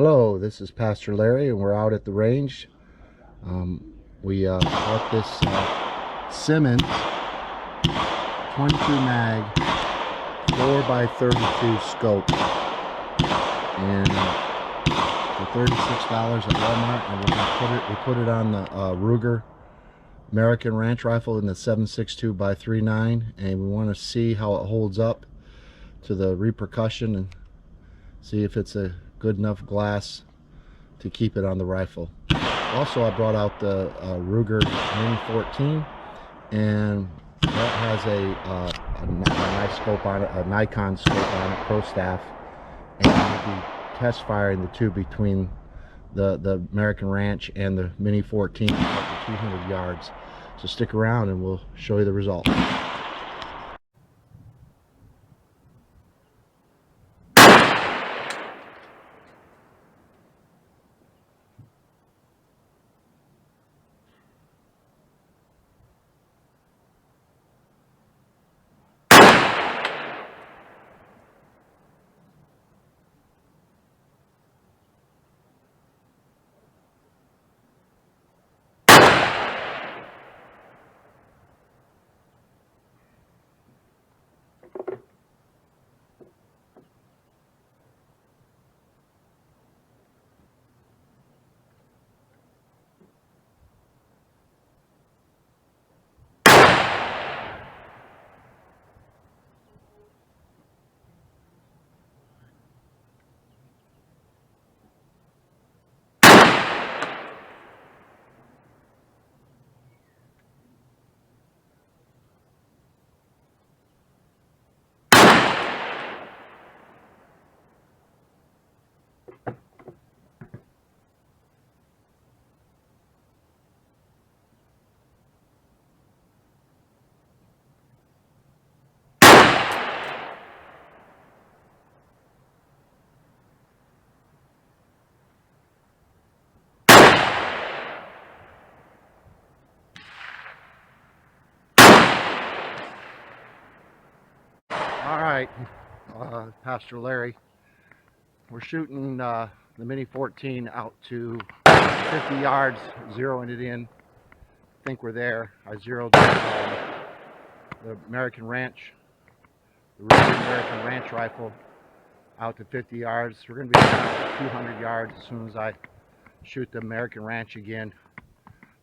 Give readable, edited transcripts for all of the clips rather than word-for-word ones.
Hello, this is Pastor Larry, and we're out at the range. We bought this Simmons 22 mag 4x32 scope, and for $36 at Walmart, and we're gonna put it on the Ruger American Ranch Rifle in the 7.62x3.9, and we want to see how it holds up to the repercussion and see if it's a good enough glass to keep it on the rifle. Also, I brought out the Ruger Mini 14, and that has a nice scope on it, a Nikon scope on it, Pro-Staff, and we'll be test firing the two between the American Ranch and the Mini 14 up to 200 yards. So stick around and we'll show you the result. All right, Pastor Larry, we're shooting the Mini 14 out to 50 yards, zeroing it in. I think we're there. I zeroed the American Ranch, the Ruger American Ranch rifle out to 50 yards. We're going to be at 200 yards as soon as I shoot the American Ranch again.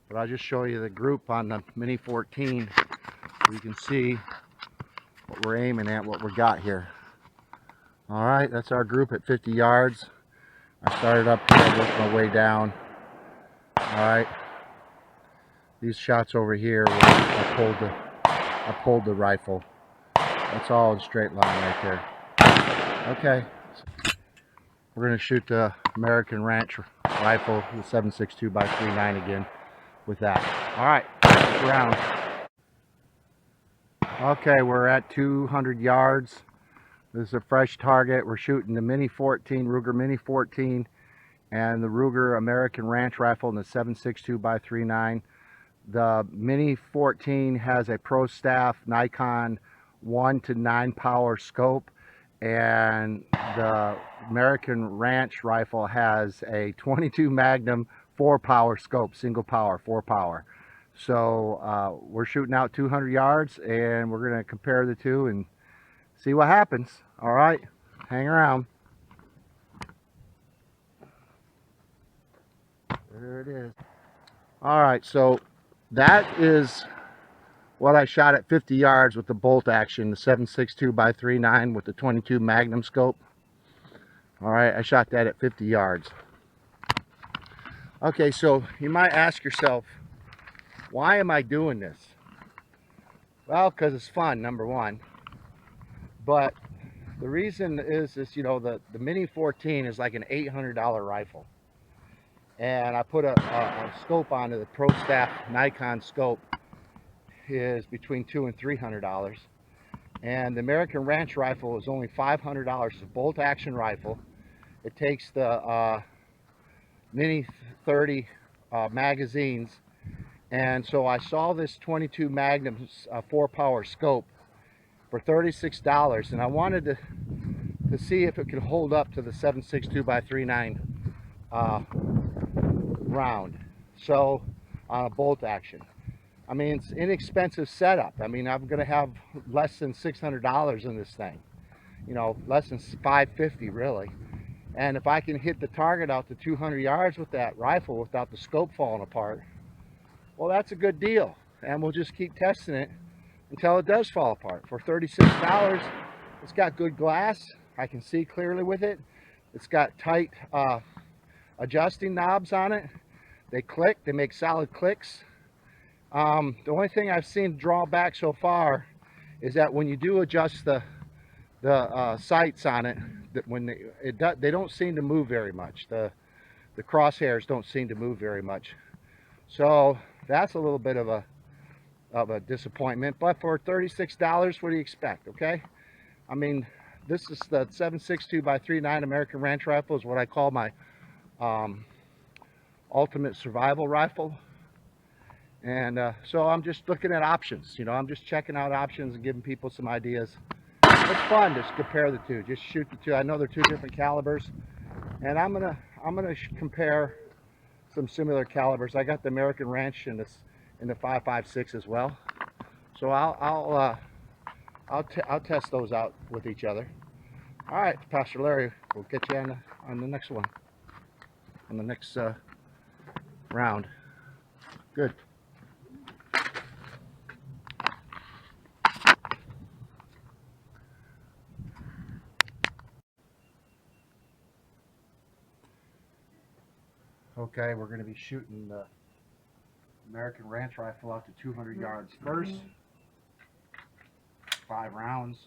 But I'll just show you the group on the Mini 14 so you can see what we're aiming at, what we got here. All right, that's our group at 50 yards. I started up here, I worked my way down. All right, these shots over here, I pulled the rifle. That's all in straight line right there. Okay, we're gonna shoot the American Ranch rifle, the 7.62x3.9 again with that. All right, stick around. Okay, we're at 200 yards. This is a fresh target. We're shooting the Mini 14, Ruger Mini 14, and the Ruger American Ranch rifle in the 7.62x3.9. The Mini 14 has a Pro-Staff Nikon 1:9 power scope, and the American Ranch rifle has a 22 Magnum 4 power scope, single power, 4 power. So we're shooting out 200 yards, and we're going to compare the two and see what happens. All right, hang around. There it is. All right, so that is what I shot at 50 yards with the bolt action, the 7.62x3.9 with the 22 Magnum scope. All right, I shot that at 50 yards. Okay, so you might ask yourself, why am I doing this? Well, because it's fun, number one. But the reason is you know, the Mini 14 is like an $800 rifle. And I put a scope onto the Pro-Staff Nikon scope, is between $200 and $300. And the American Ranch rifle is only $500. It's a bolt action rifle. It takes the Mini 30 magazines. And so I saw this 22 Magnum 4 power scope for $36, and I wanted to see if it could hold up to the 7.62x3.9 round. So on a bolt action. I mean, it's inexpensive setup. I mean, I'm going to have less than $600 in this thing. You know, less than $550 really. And if I can hit the target out to 200 yards with that rifle without the scope falling apart, well, that's a good deal. And we'll just keep testing it until it does fall apart. For $36, it's got good glass. I can see clearly with it. It's got tight adjusting knobs on it. They click, they make solid clicks. The only thing I've seen drawback so far is that when you do adjust the sights on it, that when they don't seem to move very much. The crosshairs don't seem to move very much. So that's a little bit of a disappointment. But for $36, what do you expect? Okay, I mean, this is the 7.62 by 3.9 American Ranch rifle, is what I call my ultimate survival rifle. And so I'm just looking at options. You know, I'm just checking out options and giving people some ideas. It's fun to compare the two. Just shoot the two. I know they're two different calibers, and I'm gonna compare some similar calibers. I got the American Ranch in the 5.56 as well. So I'll test those out with each other. All right, Pastor Larry, we'll get you on the next one, on the next round. Good. Okay, we're going to be shooting the American Ranch rifle out to 200 yards first. 5 rounds.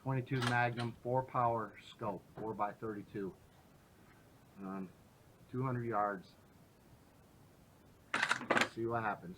22 Magnum, 4 power scope, 4x32. 200 yards. Let's see what happens.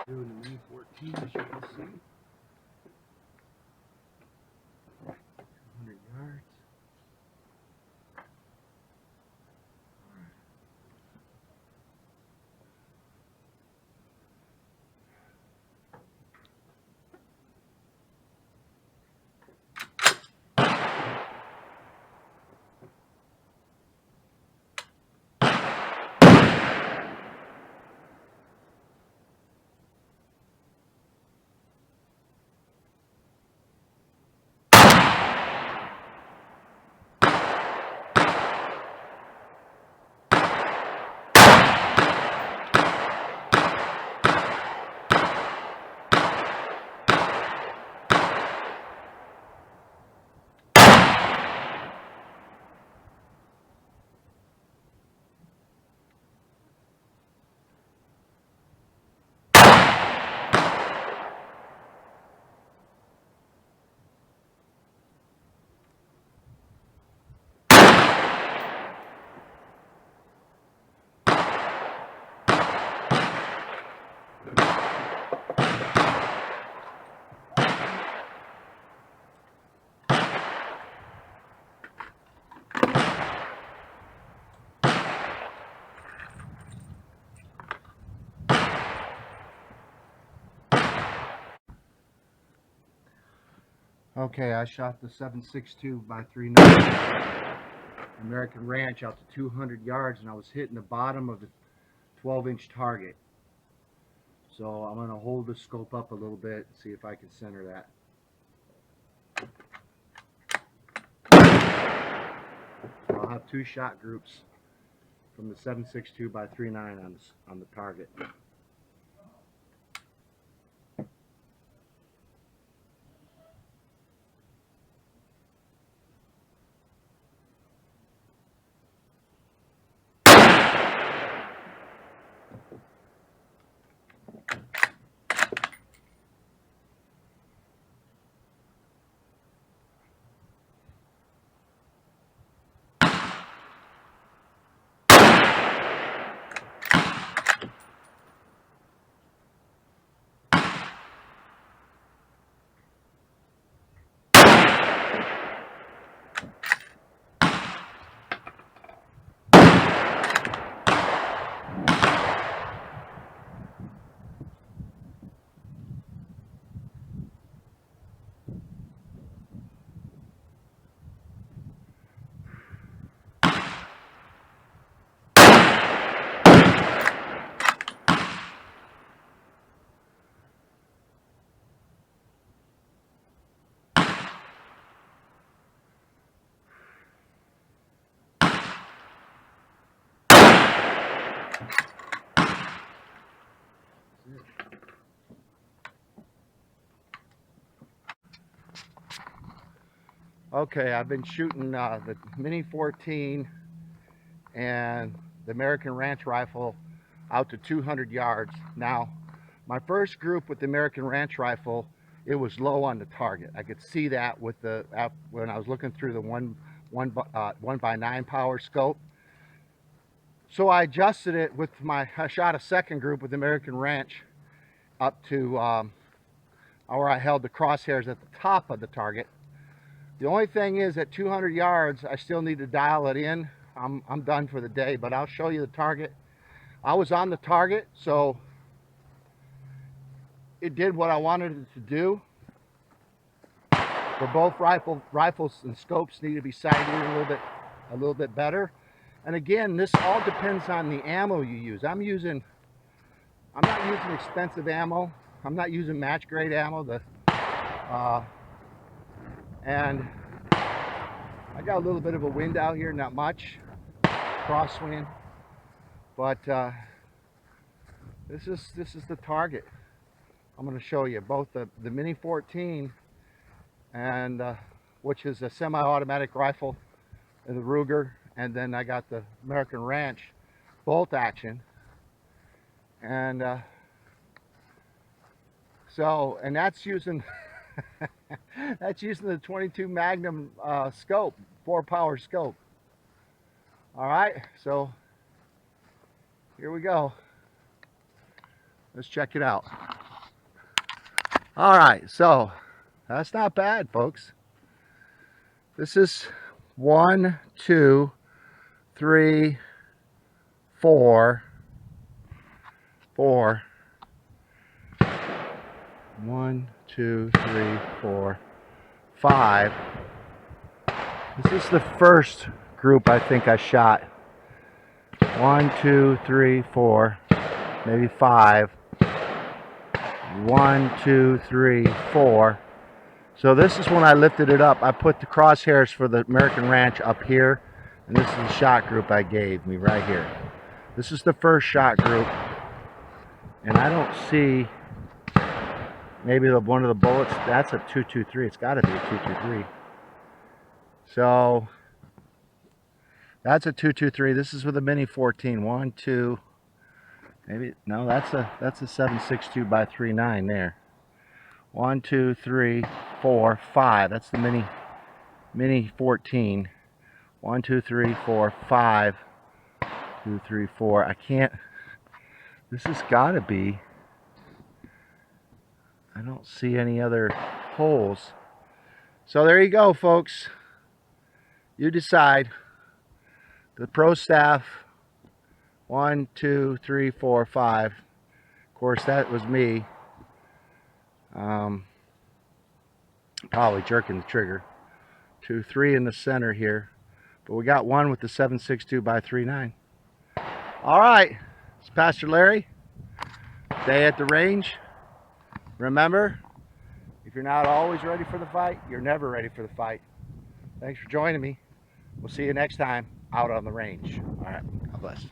Doing the Mini 14, as you can see. 200 yards. Okay, I shot the 7.62 by 3.9. American Ranch out to 200 yards, and I was hitting the bottom of the 12-inch target. So I'm going to hold the scope up a little bit, see if I can center that. So I'll have 2 shot groups from the 7.62 by 3.9 on the target. Okay, I've been shooting the Mini 14 and the American Ranch rifle out to 200 yards. Now, my first group with the American Ranch rifle, it was low on the target. I could see that with the when I was looking through the 1x9 power scope. So I adjusted it with I shot a second group with the American Ranch up to where I held the crosshairs at the top of the target. The only thing is at 200 yards, I still need to dial it in. I'm done for the day, but I'll show you the target. I was on the target, so it did what I wanted it to do. For both rifles and scopes need to be sighted a little bit better. And again, this all depends on the ammo you use. I'm not using expensive ammo. I'm not using match grade ammo. And I got a little bit of a wind out here, not much, crosswind, but this is the target. I'm going to show you both the Mini 14 and which is a semi-automatic rifle, and the Ruger, and then I got the American Ranch bolt action, and and that's using that's using the 22 Magnum scope, 4-power scope. All right, so here we go. Let's check it out. All right, so that's not bad, folks. This is 1, 2, 3, 4, 4. 1, 2, 3, 4, 5. This is the first group I think I shot. 1, 2, 3, 4, maybe 5. 1, 2, 3, 4. So this is when I lifted it up. I put the crosshairs for the American Ranch up here, and this is the shot group I gave me right here. This is the first shot group, and I don't see maybe one of the bullets. That's a 223. It's got to be a 223. So that's a 223. This is with a Mini 14. 1, 2. Maybe no. That's a 7.62 by 3.9 there. 1, 2, 3, 4, 5. That's the Mini 14. 1, 2, 3, 4, 5. 2, 3, 4. I can't. This has got to be. I don't see any other holes. So there you go, folks. You decide. The Pro-Staff. 1, 2, 3, 4, 5. Of course, that was me. Probably jerking the trigger. 2, 3 in the center here. but we got one with the 7.62 by 3.9. All right, it's Pastor Larry. Day at the range. Remember, if you're not always ready for the fight, you're never ready for the fight. Thanks for joining me. We'll see you next time out on the range. All right, God bless.